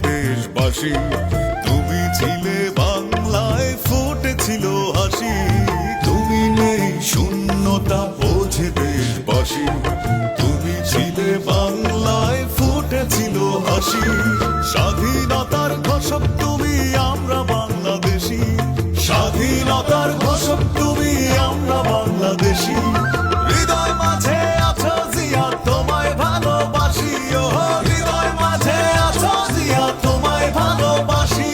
দেশবাসী তুমি ছিলে বাংলায় ফুটেছিল হাসি। তুমি নেই শূন্যতা বোঝে দেশবাসী, তুমি ছিলে বাংলায় ফুটেছিল হাসি। স্বাধীনতার ঘোষক তুমি, আমরা বাংলাদেশী। স্বাধীনতার ঘোষক তুমি, আমরা বাংলাদেশী। হৃদয় মাঝে আছো জিয়া, তোমায় ভালোবাসি। ও হৃদয় মাঝে আছো জিয়া, তোমায় ভালোবাসি।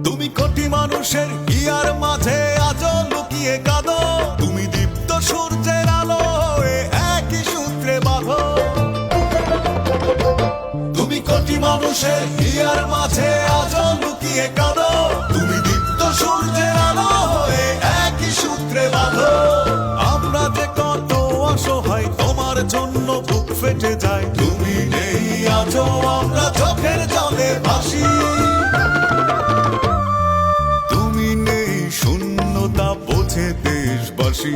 তুমি কোটি মানুষের হিয়ার মাঝে আজও লুকিয়ে কাঁদো। তুমি দীপ্ত সূর্যের আলো, একই সূত্রে বাঁধো। তুমি কোটি মানুষের হিয়ার মাঝে আজও লুকিয়ে কাঁদো। তুমি দীপ্ত সূর্যের আলো, একই সূত্রে বাঁধো। আমরা যে কত অসহায়, তোমার জন্য বুক ফেটে যায়। তুমি নেই আজও, আমরা চোখের জলে ভাসি। তুমি নেই শূন্যতা বোঝে দেশবাসী,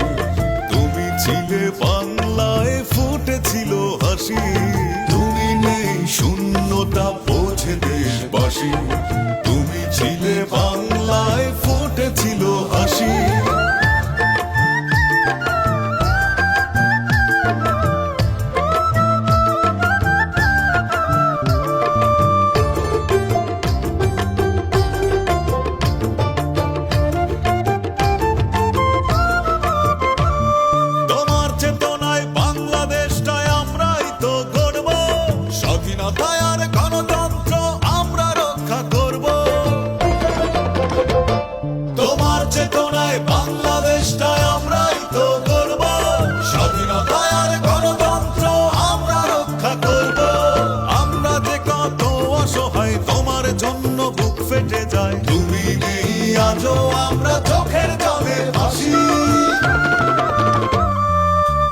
তুমি ছিলে বাংলায় ফুটেছিল হাসি। তুমি নেই শূন্যতা বোঝে দেশবাসী, তুমি ছিলে বাংলায় ফুটেছিল হাসি। স্বাধীনতায় আর গণতন্ত্র আমরা রক্ষা করব। তোমার চেতনায় বাংলাদেশটাই আমরাই তো করব। স্বাধীনতায় আর গণতন্ত্র আমরা রক্ষা করব। আমরা যে কত অসহায়, তোমার জন্য বুক ফেটে যায়। তুমি নেই আজও, আমরা চোখের জলে ভাসি।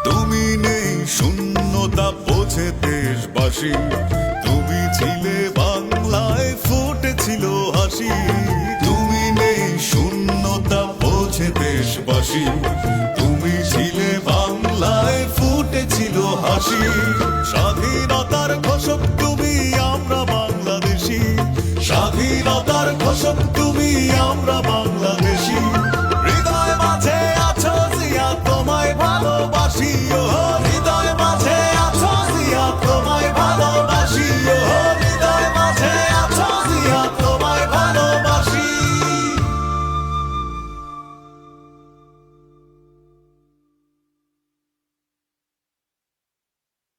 তুমি নেই শূন্যতা বোঝে দেশবাসী, তুমি ছিলে বাংলায় ফুটেছিল হাসি। তুমি নেই শূন্যতা বোঝে দেশবাসী, তুমি ছিলে বাংলায় ফুটেছিল হাসি।